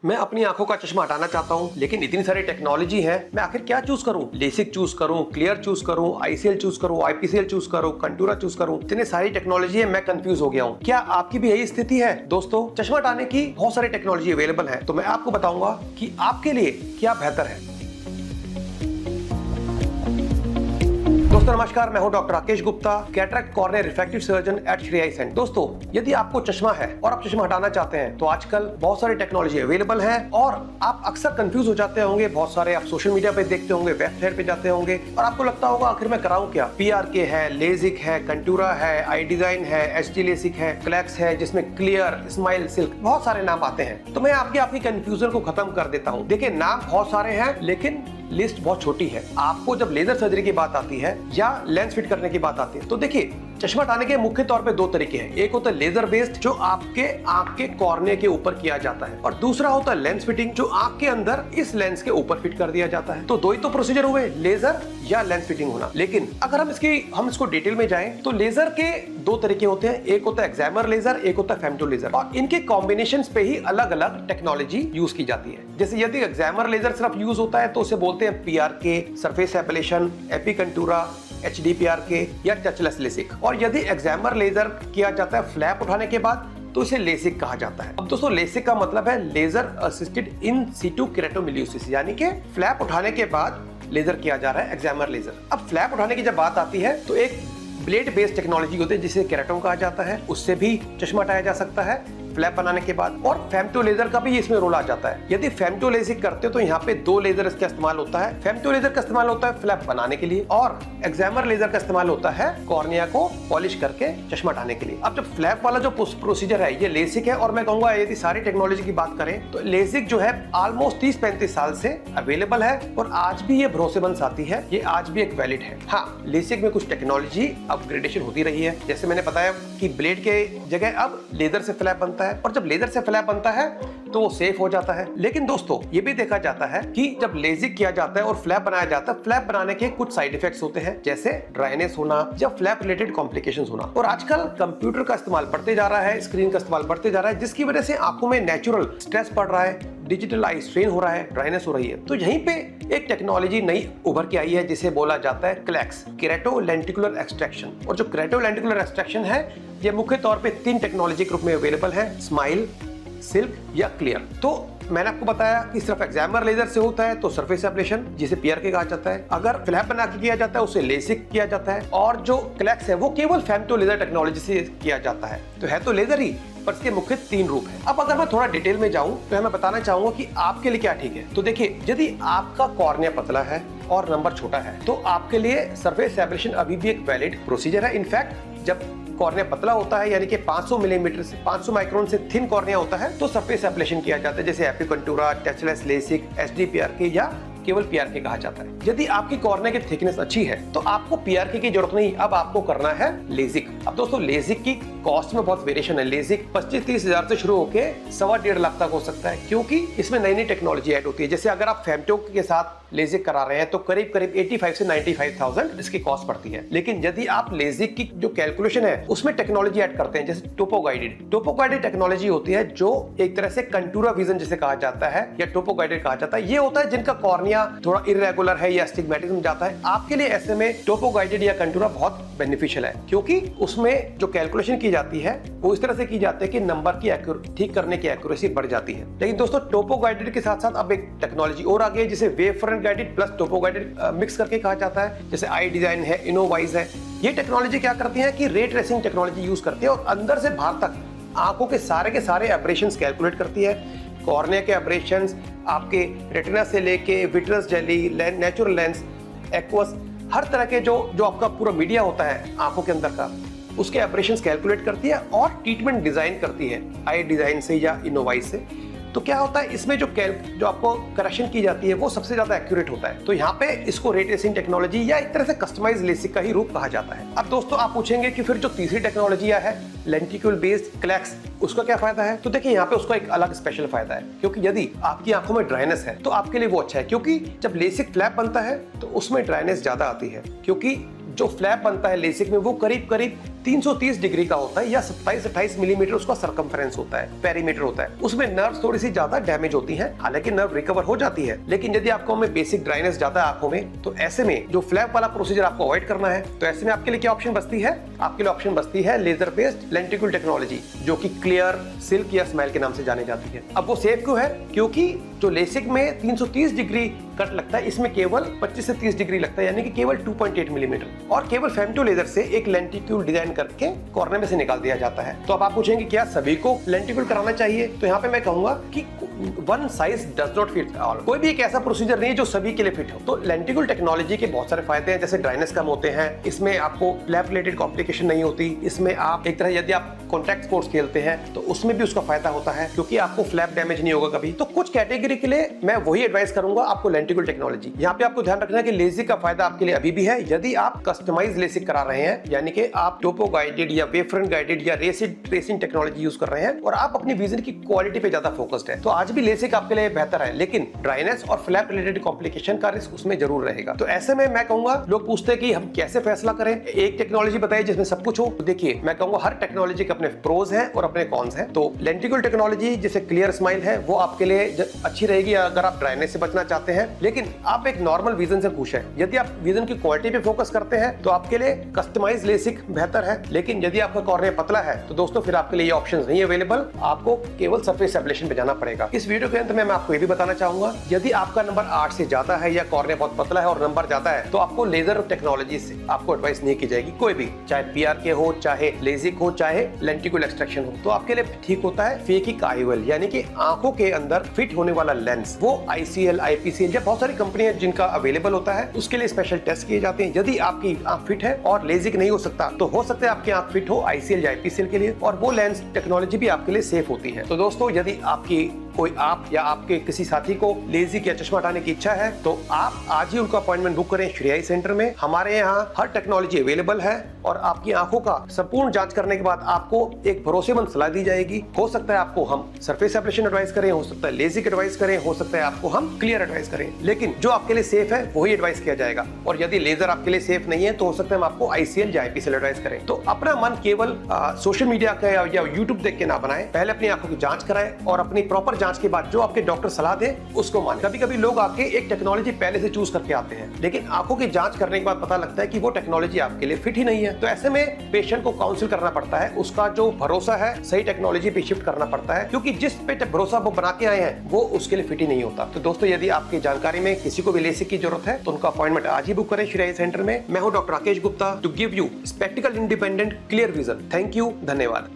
मैं अपनी आंखों का चश्मा हटाना चाहता हूँ, लेकिन इतनी सारी टेक्नोलॉजी है, मैं आखिर क्या चूज करूँ? लेसिक चूज करूँ, क्लियर चूज करूँ, आईसीएल चूज करूँ, आईपीसीएल चूज करूँ, कंटूरा चूज करूँ? इतनी सारी टेक्नोलॉजी है, मैं कंफ्यूज हो गया हूँ। क्या आपकी भी यही स्थिति है? दोस्तों, चश्मा हटाने की बहुत सारी टेक्नोलॉजी अवेलेबल है, तो मैं आपको बताऊंगा कि आपके लिए क्या बेहतर है। दोस्तों नमस्कार, मैं हूं doctor Rakesh Gupta, cataract cornea refractive surgeon eight Shri आई सेंटर। दोस्तों, यदि आपको चश्मा है और आप चश्मा हटाना चाहते हैं तो आजकल बहुत सारी टेक्नोलॉजी अवेलेबल है और आप अक्सर कंफ्यूज हो जाते होंगे। बहुत सारे आप सोशल मीडिया पे देखते होंगे, वेबसाइट पे जाते होंगे और आपको लगता होगा आखिर मैं कराऊं क्या? पीआरके है, लेजिक है, कंटूरा है, आई डिजाइन है, एचडी लेसिक है, क्लैक्स है, जिसमें क्लियर, स्माइल, सिल्क, बहुत सारे नाम आते हैं। तो मैं आपकी कंफ्यूजन को खत्म कर देता हूँ। देखिए, नाम बहुत सारे हैं लेकिन लिस्ट बहुत छोटी है। आपको जब लेजर सर्जरी की बात आती है या लेंस फिट करने की बात आती है तो देखिए, चश्मा हटाने के मुख्य तौर पे दो तरीके हैं। एक होता है लेजर बेस्ड, जो आपके आंख के कॉर्निया के ऊपर किया जाता है, और दूसरा होता है लेंस फिटिंग, जो आंख के अंदर इस लेंस के ऊपर फिट कर दिया जाता है। तो दो ही तो प्रोसीजर हुए, लेजर या लेंस फिटिंग होना। लेकिन अगर हम इसको डिटेल में जाएं तो लेजर के दो तरीके होते हैं। एक होता है एक्सैमर लेजर, एक होता है फेमटो लेजर, और इनके कॉम्बिनेशन पे ही अलग अलग टेक्नोलॉजी यूज की जाती है। जैसे यदि एक्सैमर लेजर सिर्फ यूज होता है तो उसे बोलते हैं पीआरके, सरफेस एब्लेशन, एपिकंटूरा, एचडीपीआरके या टचलेस लेसिक। और यदि एक्सैमर लेजर किया जाता है फ्लैप उठाने के बाद तो इसे लेसिक कहा जाता है। अब दोस्तों, लेसिक का मतलब है लेजर असिस्टेड इन सीटू केराटोमिलियोसिस, यानी कि फ्लैप उठाने के बाद लेजर किया जा रहा है, एक्सैमर लेजर। अब फ्लैप उठाने की जब बात आती है तो एक ब्लेड बेस्ड टेक्नोलॉजी होती है जिसे केराटोम कहा जाता है, उससे भी चश्मा हटाया जा सकता है फ्लैप बनाने के बाद। और फेमटो लेजर का भी इसमें रोल आ जाता है। यदि फेमटो लेसिक करते हो तो यहाँ पे दो लेजर इसका इस्तेमाल होता है। फेमटो लेजर का इस्तेमाल होता है फ्लैप बनाने के लिए और एक्सैमर लेजर का इस्तेमाल होता है कॉर्निया को पॉलिश करके चश्मा हटाने के लिए। अब जब फ्लैप वाला जो प्रोसीजर है ये लेसिक है, और मैं कहूंगा यदि सारी टेक्नोलॉजी की बात करें तो लेसिक जो है ऑलमोस्ट 30-35 साल से अवेलेबल है और आज भी ये भरोसेमंद साथी है, ये आज भी एक वैलिड है। हाँ, लेसिक में कुछ टेक्नोलॉजी अपग्रेडेशन होती रही है। जैसे मैंने बताया कि ब्लेड के जगह अब लेजर से फ्लैप बनता है, और जब लेजर से फ्लैप बनता है तो वो सेफ हो जाता है। लेकिन दोस्तों, ये भी देखा जाता है कि जब लेजिक किया जाता है और फ्लैप बनाया जाता है, फ्लैप बनाने के कुछ साइड इफेक्ट्स होते हैं, जैसे ड्राइनेस होना या फ्लैप रिलेटेड कॉम्प्लिकेशंस होना। और आजकल कंप्यूटर का इस्तेमाल बढ़ते जा रहा है, स्क्रीन का इस्तेमाल बढ़ते जा रहा है, जिसकी वजह से आंखों में नेचुरल स्ट्रेस पड़ रहा है, डिजिटल आई स्ट्रेन हो रहा है, ड्राइनेस हो रही है। तो यहीं पे एक टेक्नोलॉजी नई उभर के आई है जिसे बोला जाता है क्लैक्स, केराटोलेंटिकुलर एक्सट्रैक्शन। और जो केराटोलेंटिकुलर एक्सट्रैक्शन है ये मुख्य तौर पे 3 टेक्नोलॉजी के रूप में अवेलेबल है, स्माइल, सिल्क या क्लियर। तो मैंने आपको बताया कि सिर्फ एक्सैमर लेजर से होता है तो सरफेस एब्लेशन, जिसे पीआरके कहा जाता है। अगर फ्लैप बना के किया जाता है उसे लेसिक किया जाता है, और जो क्लैक्स है वो केवल फेमटो लेजर टेक्नोलॉजी से किया जाता है। तो है तो लेजर ही, पर इसके मुख्य 3 रूप हैं। अब अगर मैं थोड़ा डिटेल में जाऊं तो मैं बताना चाहूंगा कि आपके लिए क्या ठीक है। तो देखिए, यदि आपका कॉर्निया पतला है और नंबर छोटा है तो आपके लिए सरफेस एब्लेशन अभी भी एक वैलिड प्रोसीजर है। इनफैक्ट जब कॉर्निया पतला होता है, यानी कि 500 मिलीमीटर से 500 माइक्रोन से थिन कॉर्निया होता है, तो सरफेस एब्लेशन किया जाता है, जैसे एपिकंटूरा, टचलेस लेसिक, एचडीपीआरके या केवल पीआरके कहा जाता है। यदि आपकी कॉर्निया की थिकनेस अच्छी है तो आपको पीआरके की जरूरत नहीं, अब आपको करना है लेजिक। अब दोस्तों, लेजिक की कॉस्ट में बहुत वेरिएशन है। लेजिक 25-30 हजार से शुरू होकर 1.25 लाख तक हो सकता है, क्योंकि इसमें नई नई टेक्नोलॉजी ऐड होती है। जैसे अगर आप फेमटो के साथ लेजिक करा रहे हैं तो करीब 85 से 95,000 इसकी कॉस्ट पड़ती है। लेकिन यदि आप लेजिक की जो कैलकुलेशन है उसमें टेक्नोलॉजी ऐड करते हैं, जैसे टोपो गाइडेड टेक्नोलॉजी होती है, जो एक तरह से कंटूरा विजन जिसे कहा जाता है या टोपो गाइडेड कहा जाता है। ये होता है जिनका कॉर्निया थोड़ा इरेगुलर है या स्टिग्मेटिज्म जाता है। आपके लिए ऐसे में टोपो गाइडेड या कंटूरा बहुत बेनिफिशियल है, क्योंकि उसमें जो कैलकुलेशन की जाती है वो इस तरह से की जाती है कि नंबर की ठीक करने की एक्यूरेसी बढ़ जाती है। लेकिन दोस्तों, टोपो गाइडेड के साथ साथ अब एक टेक्नोलॉजी और आ गई है जिसे wave front guided plus topo guided mix करके कहा जाता है, जैसे आई डिजाइन है, इनोवाइज है। ये टेक्नोलॉजी क्या करती है कि रे ट्रेसिंग टेक्नोलॉजी यूज करती है और अंदर से बाहर तक आंखों के सारे एब्रेशंस कैलकुलेट करती है। कॉर्निया के एब्रेशंस, आपके रेटिना से लेके vitreous jelly, natural lens, aqueous, हर तरह के जो आपका पूरा मीडिया होता है आंखों के अंदर का, उसके एब्रेशंस कैलकुलेट करती है और ट्रीटमेंट डिजाइन करती है आई डिजाइन से या इनोवाइज से। तो क्या होता है, इसमें जो आपको करेक्शन की जाती है वो सबसे ज्यादा एक्यूरेट होता है। तो यहाँ पे इसको रे ट्रेसिंग टेक्नोलॉजी या एक तरह से कस्टमाइज लेसिक का ही रूप कहा जाता है। अब दोस्तों, आप पूछेंगे कि फिर जो तीसरी टेक्नोलॉजी है लेंटिक्यूल बेस्ड क्लैक्स, उसका क्या फायदा है? तो देखिए, यहाँ पे उसका एक अलग स्पेशल फायदा है, क्योंकि यदि आपकी आंखों में ड्राइनेस है तो आपके लिए वो अच्छा है, क्योंकि जब लेसिक फ्लैप बनता है तो उसमें ड्राइनेस ज्यादा आती है, क्योंकि जो फ्लैप बनता है लेसिक में वो करीब 330 डिग्री का होता है या 27-28 मिलीमीटर उसका सर्कमफ्रेंस होता है, पेरीमीटर होता है। उसमें नर्व थोड़ी सी ज्यादा डैमेज होती है, हालांकि नर्व रिकवर हो जाती है, लेकिन यदि आपको में बेसिक ड्राइनेस ज्यादा है आंखों में, तो ऐसे में जो फ्लैप वाला प्रोसीजर आपको अवॉइड करना है, तो ऐसे में आपके लिए क्या ऑप्शन बचती है? आपके लिए ऑप्शन बचती है लेजर बेस्ड लेंटिक्यूल टेक्नोलॉजी, जो कि क्लियर, सिल्क या स्माइल के नाम से जानी जाती है। अब वो सेफ क्यों है? क्योंकि जो लेसिक में 330 डिग्री कट लगता है, इसमें केवल 25 से 30 डिग्री लगता है, यानी कि केवल 2.8 मिलीमीटर, और केवल फेमटो लेजर से एक लेंटिक्यूल डिजाइन करके कॉर्नर में से निकाल दिया जाता है। तो अब आप पूछेंगे क्या सभी को लेंटिक्यूल कराना चाहिए? तो यहाँ पे मैं कहूंगा कि one size does not fit all. कोई भी एक ऐसा प्रोसीजर नहीं है जो सभी के लिए फिट हो। तो लेंटिक्यूल टेक्नोलॉजी के बहुत सारे फायदे हैं, जैसे ड्राइनेस कम होते हैं, इसमें आपको फ्लैप रिलेटेड कॉम्प्लिकेशन नहीं होती, इसमें आप एक तरह यदि आप कॉन्टैक्ट स्पोर्ट्स खेलते हैं तो उसमें भी उसका फायदा होता है, क्योंकि आपको फ्लैप डैमेज नहीं होगा कभी। तो कुछ कैटेगरी के लिए मैं वही एडवाइस करूंगा आपको लेंटिक्यूल टेक्नोलॉजी। यहाँ पे आपको ध्यान रखना है कि लेसिक का फायदा आपके लिए अभी भी है यदि आप कस्टमाइज लेसिक करा रहे हैं, यानी कि आप टोपो गाइडेड या वेव फ्रंट गाइडेड या रेसिंग टेक्नोलॉजी यूज कर रहे हैं और आप अपनी विजन की क्वालिटी पे ज्यादा फोकस्ड है, तो आज भी लेसिक आपके लिए बेहतर है, लेकिन ड्राइनेस और फ्लैप रिलेटेड कॉम्प्लिकेशन का रिस्क उसमें जरूर रहेगा। तो ऐसे में मैं कहूंगा, लोग पूछते हैं कि हम कैसे फैसला करें, एक टेक्नोलॉजी बताइए जिसमें सब कुछ हो। देखिए, मैं कहूंगा हर टेक्नोलॉजी के अपने प्रोज हैं और अपने कॉन्स हैं। तो लेंटिक्यूल टेक्नोलॉजी जैसे क्लियर स्माइल है, वो आपके लिए अच्छी रहेगी अगर आप ड्राइनेस से बचना चाहते हैं, लेकिन आप एक नॉर्मल विजन से खुश है। यदि आप विजन की क्वालिटी पे फोकस करते हैं तो आपके लिए कस्टमाइज लेसिक बेहतर है, लेकिन यदि आपका कॉर्निया पतला है तो दोस्तों फिर आपके लिए ये ऑप्शंस नहीं अवेलेबल, आपको केवल सरफेस एब्लेशन पे जाना पड़ेगा। इस वीडियो के अंत में मैं आपको ये भी बताना चाहूंगा, यदि आपका नंबर 8 से ज्यादा है या कॉर्निया बहुत पतला है और नंबर ज्यादा है, तो आपको लेजर टेक्नोलॉजी से आपको एडवाइस नहीं की जाएगी, कोई भी, चाहे पीआरके हो, चाहे लेजिक हो, चाहे लेंटिक्यूल एक्सट्रैक्शन हो। तो आपके लिए ठीक होता है फेकिक आईओएल, यानी कि आंखों के अंदर फिट होने वाला लेंस, वो आईसीएल, आईपीसीएल या बहुत सारी कंपनियां जिनका अवेलेबल होता है, उसके लिए स्पेशल टेस्ट किए जाते हैं। यदि आपकी आंख फिट है और लेजिक नहीं हो सकता, तो हो सकता है आपकी आंख फिट हो आईसीएल या आईपीसीएल के लिए, और वो लेंस टेक्नोलॉजी भी आपके लिए सेफ होती है। तो दोस्तों, यदि आपकी कोई आप या आपके किसी साथी को लेजिक या चश्मा हटाने की इच्छा है, तो आप आज ही उनका अपॉइंटमेंट बुक करें श्री आई सेंटर में। हमारे यहाँ हर टेक्नोलॉजी अवेलेबल है और आपकी आंखों का संपूर्ण जांच करने के बाद आपको एक भरोसेमंद सलाह दी जाएगी। हो सकता है आपको हम सरफेस एब्लेशन एडवाइस करें, हो सकता है लेजिक एडवाइस करें, हो सकता है आपको हम क्लियर एडवाइस करें, लेकिन जो आपके लिए सेफ है वही एडवाइस किया जाएगा। और यदि लेजर आपके लिए सेफ नहीं है तो हो सकता है हम आपको आईसीएल या आईपीसीएल एडवाइस करें। तो अपना मन केवल सोशल मीडिया का या यूट्यूब देख के ना बनाए, पहले अपनी आंखों की जांच कराएं और अपनी प्रॉपर जांच के बाद जो आपके डॉक्टर सलाह दे उसको मान। कभी कभी लोग आके एक टेक्नोलॉजी पहले से चूज करके आते हैं, लेकिन आंखों की जांच करने के बाद पता लगता है कि वो टेक्नोलॉजी आपके लिए फिट ही नहीं है। तो ऐसे में पेशेंट को काउंसिल करना पड़ता है, उसका जो भरोसा है सही टेक्नोलॉजी पे शिफ्ट करना पड़ता है, क्योंकि जिस पे भरोसा वो बना के आए हैं वो उसके लिए फिट ही नहीं होता। तो दोस्तों, यदि आपकी जानकारी में किसी को भी लेसिक की जरूरत है तो उनका अपॉइंटमेंट आज ही बुक करें श्री आई सेंटर में। मैं हूं doctor Rakesh Gupta, to give you spectacle independent clear vision. Thank you, धन्यवाद।